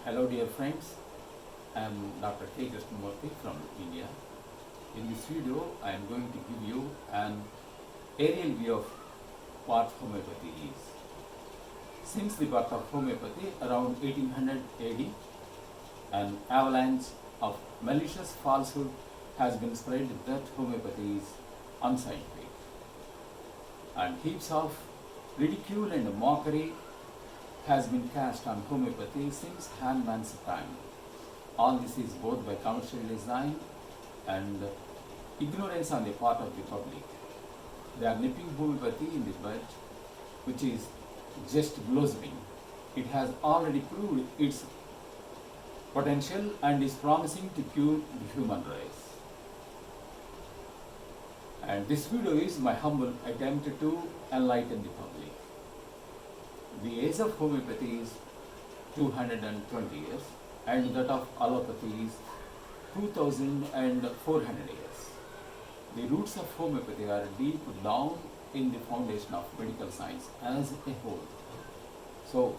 Hello dear friends, I am Dr. Krishna Murthy from India. In this video, I am going to give you an aerial view of what homeopathy is. Since the birth of homeopathy around 1800 AD, an avalanche of malicious falsehood has been spread that homeopathy is unscientific, and heaps of ridicule and mockery has been cast on homeopathy since Hahnemann's time. All this is both by commercial design and ignorance on the part of the public. They are nipping homeopathy in the bud, which is just blossoming. It has already proved its potential and is promising to cure the human race. And this video is my humble attempt to enlighten the public. The age of homeopathy is 220 years and that of allopathy is 2400 years. The roots of homeopathy are deep down in the foundation of medical science as a whole. So,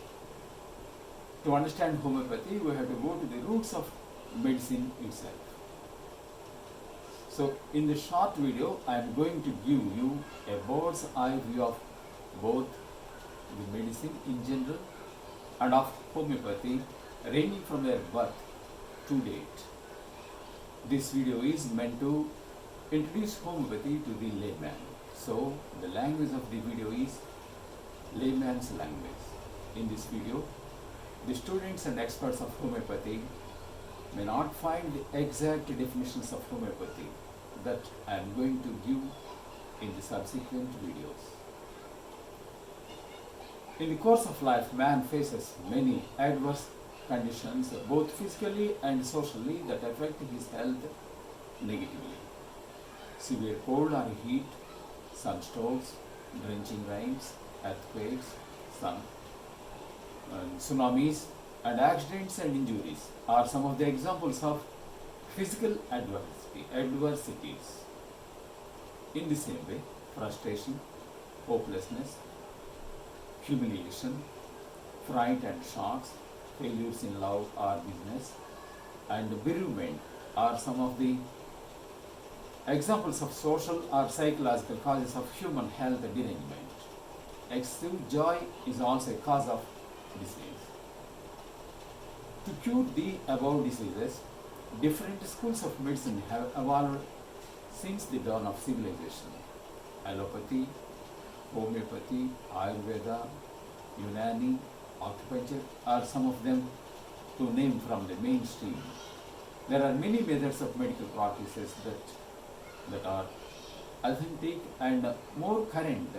to understand homeopathy, we have to go to the roots of medicine itself. So, in this short video, I am going to give you a bird's eye view of both the medicine in general and of homeopathy ranging from their birth to date. This video is meant to introduce homeopathy to the layman. So the language of the video is layman's language. In this video, the students and experts of homeopathy may not find the exact definitions of homeopathy that I am going to give in the subsequent videos. In the course of life, man faces many adverse conditions, both physically and socially, that affect his health negatively. Severe cold or heat, sunstrokes, drenching rains, earthquakes, tsunamis, and accidents and injuries are some of the examples of physical adversities. In the same way, frustration, hopelessness, humiliation, fright and shocks, failures in love or business, and bereavement are some of the examples of social or psychological causes of human health derangement. Excessive joy is also a cause of disease. To cure the above diseases, different schools of medicine have evolved since the dawn of civilization. Allopathy, homeopathy, Ayurveda, Unani, acupuncture are some of them to name from the mainstream. There are many methods of medical practices that are authentic and more current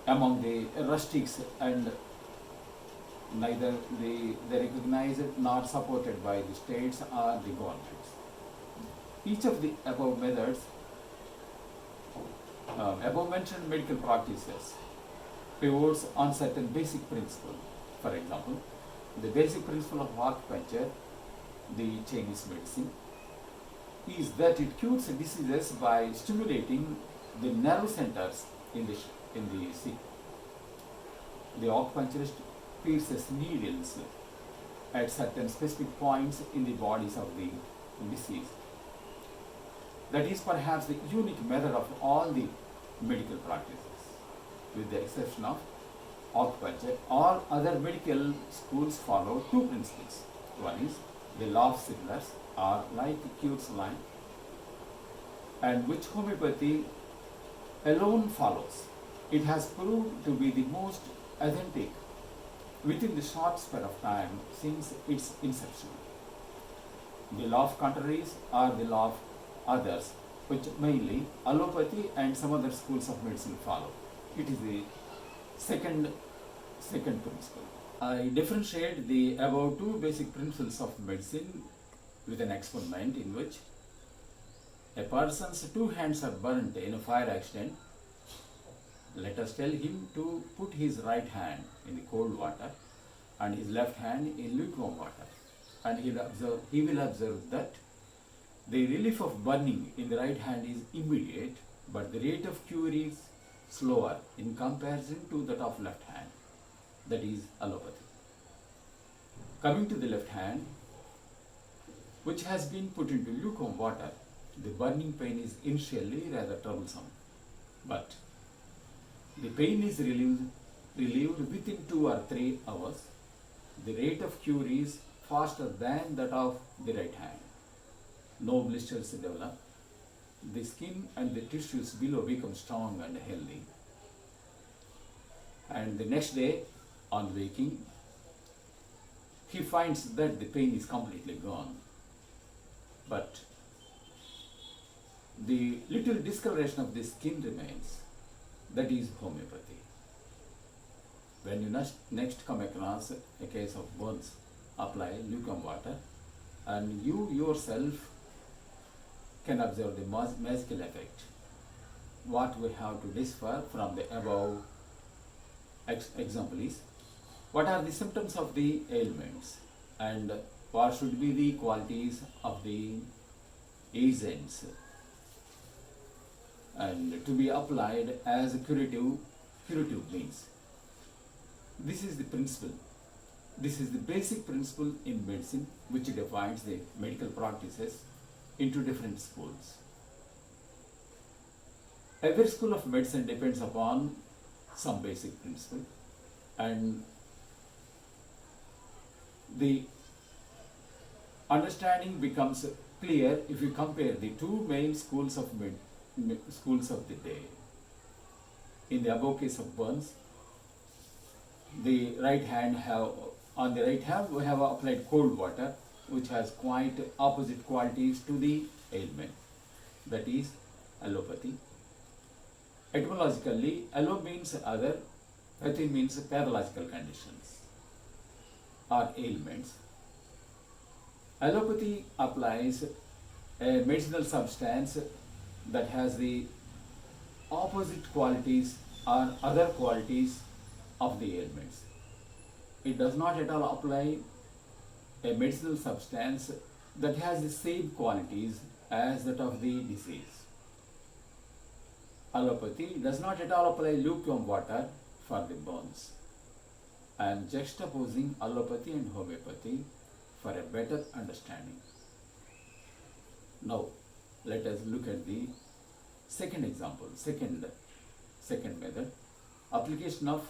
among the rustics, and neither they recognized nor supported by the states or the governments. Each of the above methods, above mentioned medical practices, pivots on certain basic principles. For example, the basic principle of acupuncture, the Chinese medicine, is that it cures diseases by stimulating the nerve centers in the sick. The acupuncturist pierces needles at certain specific points in the bodies of the deceased. That is perhaps the unique method of all the medical practices. With the exception of acupuncture, all other medical schools follow two principles. One is the law of similars, or like Cure's line, and which homeopathy alone follows. It has proved to be the most authentic within the short span of time since its inception. The law of contraries or the law of others, which mainly allopathy and some other schools of medicine follow. It is the second principle. I differentiate the above two basic principles of medicine with an experiment in which a person's two hands are burnt in a fire accident. Let us tell him to put his right hand in the cold water and his left hand in lukewarm water, and he will observe that the relief of burning in the right hand is immediate, but the rate of cure is slower in comparison to that of left hand. That is allopathy. Coming to the left hand, which has been put into lukewarm water, the burning pain is initially rather troublesome, but the pain is relieved within 2 or 3 hours. The rate of cure is faster than that of the right hand. No blisters develop. The skin and the tissues below become strong and healthy. And the next day, on waking, he finds that the pain is completely gone. But the little discoloration of the skin remains. That is homeopathy. When you next come across a case of burns, apply lukewarm water, and you yourself can observe the magical effect. What we have to decipher from the above example is, what are the symptoms of the ailments and what should be the qualities of the agents, and to be applied as a curative means. This is the principle. This is the basic principle in medicine, which defines the medical practices into different schools. Every school of medicine depends upon some basic principle, and the understanding becomes clear if you compare the two main schools of the day. In the above case of burns, on the right hand we have applied cold water, which has quite opposite qualities to the ailment, that is allopathy. Etymologically, allo means other, pathy means pathological conditions or ailments. Allopathy applies a medicinal substance that has the opposite qualities or other qualities of the ailments. It does not at all apply a medicinal substance that has the same qualities as that of the disease. Allopathy does not at all apply lukewarm water for the burns. I am juxtaposing allopathy and homeopathy for a better understanding. Now, let us look at the second example, second method, application of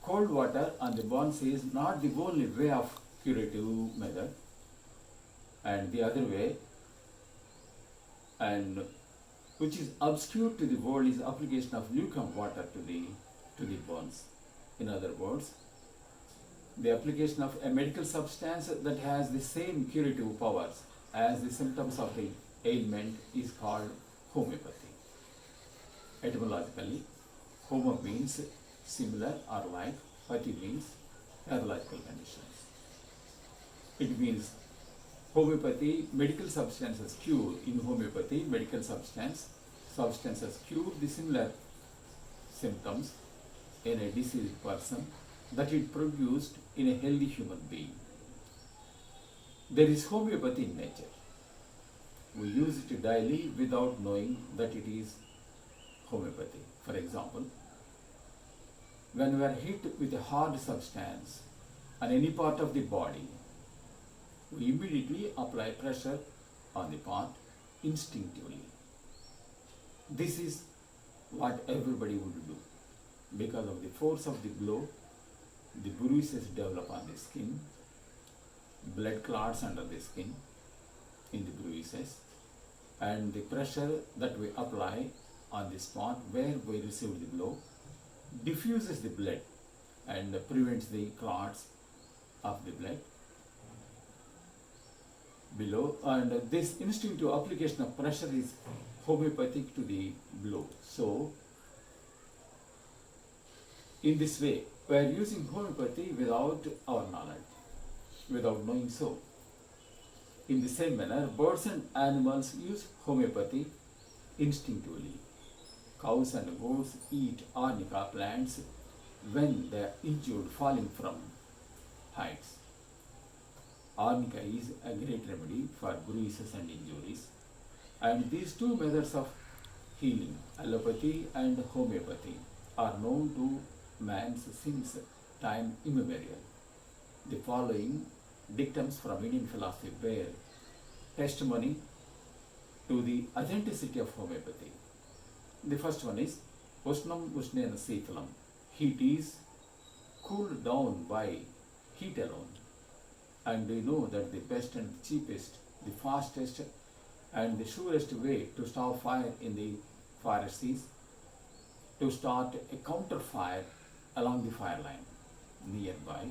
cold water on the burns is not the only way of curative method, and the other way, and which is obscure to the world, is application of lukewarm water to the burns. In other words, the application of a medical substance that has the same curative powers as the symptoms of the ailment is called homeopathy. Etymologically, homo means similar or like, pathy means pathological conditions. It means homeopathy, medical substances cure. In homeopathy, medical substances cure the similar symptoms in a diseased person that it produced in a healthy human being. There is homeopathy in nature. We use it daily without knowing that it is homeopathy. For example, when we are hit with a hard substance on any part of the body, we immediately apply pressure on the part instinctively. This is what everybody would do. Because of the force of the blow, the bruises develop on the skin, blood clots under the skin in the bruises, and the pressure that we apply on the spot where we received the blow diffuses the blood and prevents the clots of the blood below, and this instinctive application of pressure is homeopathic to the blow. So, in this way, we are using homeopathy without our knowledge, without knowing so. In the same manner, birds and animals use homeopathy instinctively. Cows and goats eat arnica plants when they are injured falling from heights. Arnica is a great remedy for bruises and injuries, and these two methods of healing, allopathy and homeopathy, are known to man since time immemorial. The following dictums from Indian philosophy bear testimony to the authenticity of homeopathy. The first one is Ushnam Ushnena Sithalam. Heat is cooled down by heat alone. And we know that the best and the cheapest, the fastest and the surest way to stop fire in the forest is to start a counter fire along the fire line nearby.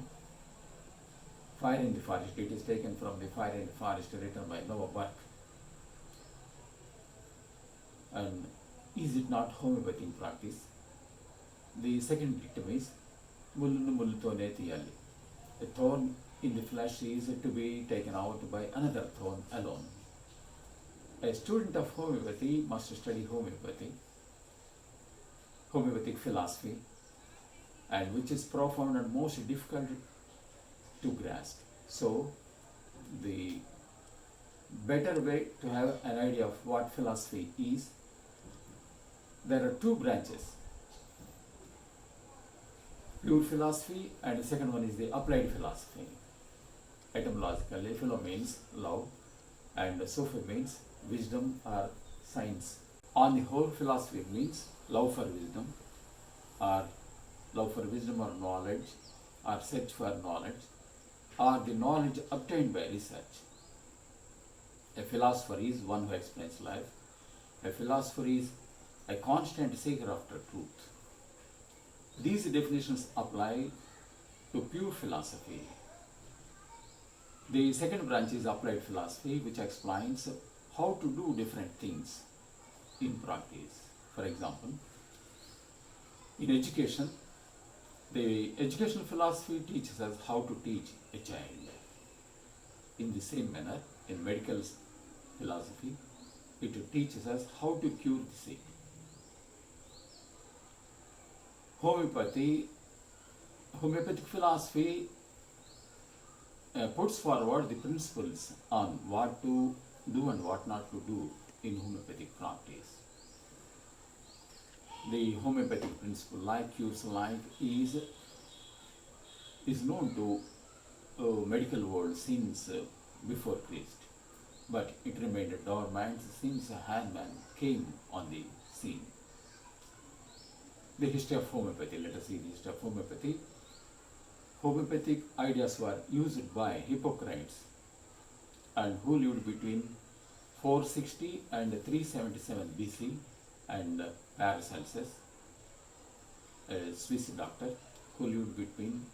Fire in the forest, it is taken from the Fire in the Forest written by Noah Burke. And is it not homeopathic practice? The second dictum is Mullunu Mullutone Tiyali. A thorn in the flesh is to be taken out by another thorn alone. A student of homeopathy must study homeopathic philosophy, and which is profound and most difficult to grasp. So, the better way to have an idea of what philosophy is, there are two branches. Pure philosophy, and the second one is the applied philosophy. Etymologically, philo means love and sophy means wisdom or science. On the whole, philosophy means love for wisdom or knowledge or search for knowledge or the knowledge obtained by research. A philosopher is one who explains life. A philosopher is a constant seeker after truth. These definitions apply to pure philosophy. The second branch is applied philosophy, which explains how to do different things in practice. For example, in education, the educational philosophy teaches us how to teach a child. In the same manner, in medical philosophy, it teaches us how to cure the sick. Homeopathic philosophy puts forward the principles on what to do and what not to do in homeopathic practice. The homeopathic principle, like cures life, is known to medical world since before Christ, but it remained dormant since Hahnemann came on the scene. The history of homeopathy. Let us see the history of homeopathy. Homeopathic ideas were used by Hippocrates, and who lived between 460 and 377 BC, and Paracelsus, a Swiss doctor, who lived between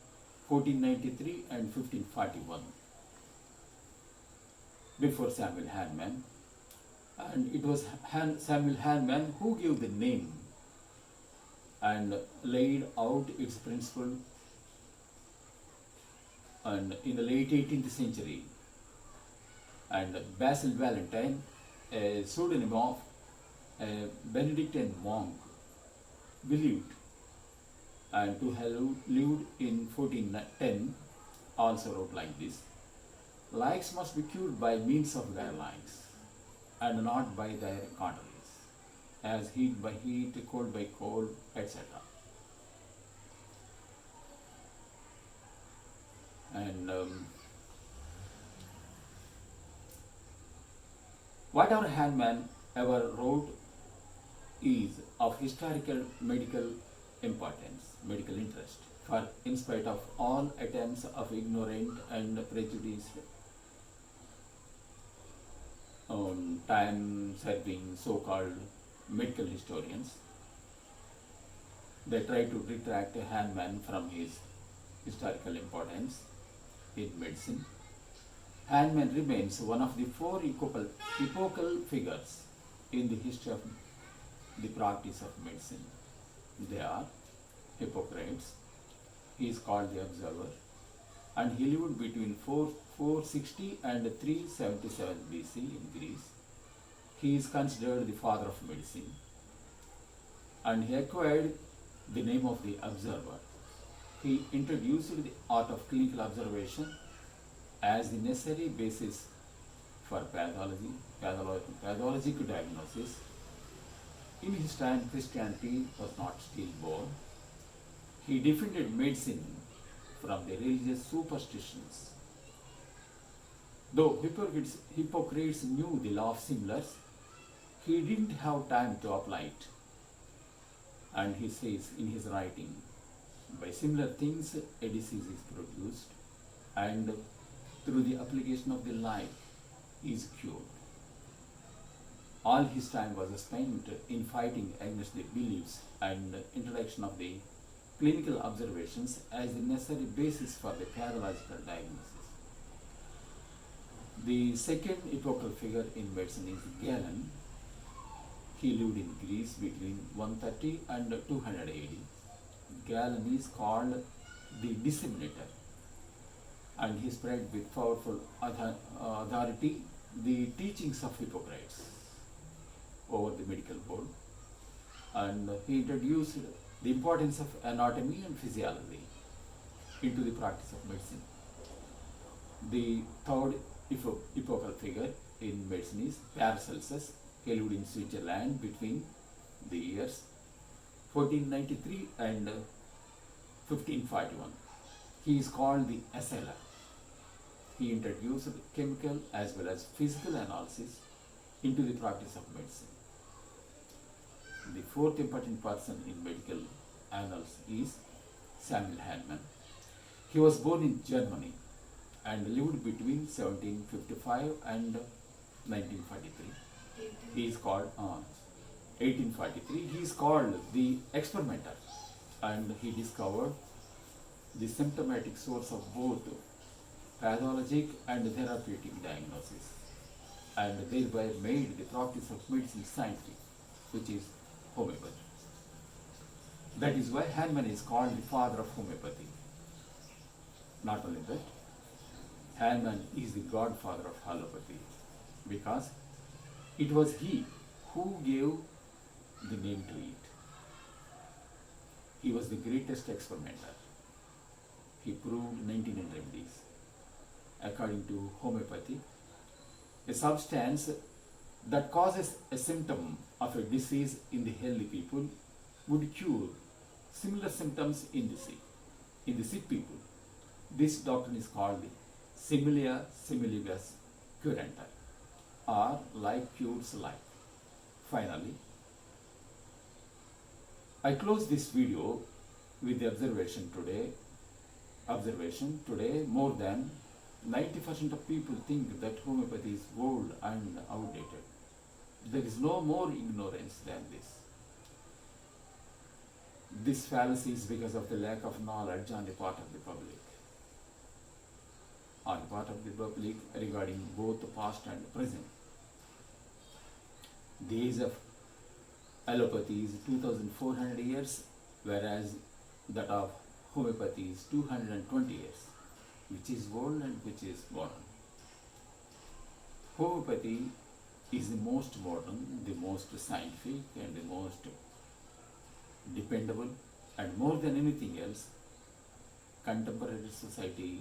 1493 and 1541, before Samuel Hahnemann. And it was Samuel Hahnemann who gave the name and laid out its principle. And in the late 18th century, and Basil Valentine, a pseudonym of a Benedictine monk, believed and to have lived in 1410, also wrote like this: likes must be cured by means of their likes and not by their contraries, as heat by heat, cold by cold, etc. And whatever Hahnemann ever wrote is of historical medical importance, medical interest, for in spite of all attempts of ignorant and prejudiced time-serving so-called medical historians, they try to retract Hahnemann from his historical importance in medicine. Hahnemann remains one of the four epochal figures in the history of the practice of medicine. They are Hippocrates, he is called the observer, and he lived between 460 and 377 BC in Greece. He is considered the father of medicine, and he acquired the name of the observer. He introduced the art of clinical observation as the necessary basis for pathologic diagnosis. In his time, Christianity was not still born. He defended medicine from the religious superstitions. Though Hippocrates knew the law of similars, he didn't have time to apply it. And he says in his writing, by similar things a disease is produced, and through the application of the life is cured. All his time was spent in fighting against the beliefs and introduction of the clinical observations as the necessary basis for the pathological diagnosis. The second epochal figure in medicine is Galen. He lived in Greece between 130 and 200 AD. Galen is called the disseminator, and he spread with powerful authority the teachings of Hippocrates over the medical world, and he introduced the importance of anatomy and physiology into the practice of medicine. The third epochal figure in medicine is Paracelsus. He lived in Switzerland between the years 1493 and 1541. He is called the assailer. He introduced chemical as well as physical analysis into the practice of medicine. The fourth important person in medical annals is Samuel Hahnemann. He was born in Germany and lived between 1755 and 1943. He is called 1843. He is called the experimenter, and he discovered the symptomatic source of both pathologic and therapeutic diagnosis, and thereby made the practice of medicine scientific, which is homeopathy. That is why Hahnemann is called the father of homeopathy. Not only that, Hahnemann is the godfather of allopathy, because it was he who gave the name to it. He was the greatest experimenter. He proved 19 remedies. According to homeopathy, a substance that causes a symptom of a disease in the healthy people would cure similar symptoms in the sick people. This doctrine is called the similia similibus curantur, or like cures like. Finally, I close this video with the observation today more than 90% of people think that homeopathy is old and outdated. There is no more ignorance than this. This fallacy is because of the lack of knowledge on the part of the public. Regarding both the past and present. The age of allopathy is 2400 years, whereas that of homeopathy is 220 years, which is old and which is modern. Homeopathy is the most modern, the most scientific, and the most dependable, and more than anything else, contemporary society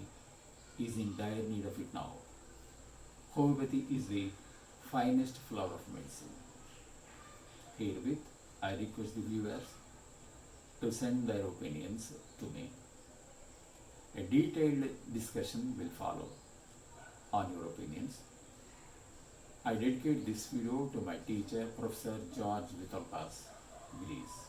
is in dire need of it now. Homeopathy is the finest flower of medicine. Herewith, I request the viewers to send their opinions to me. A detailed discussion will follow on your opinions. I dedicate this video to my teacher, Professor George Vithokas, Greece.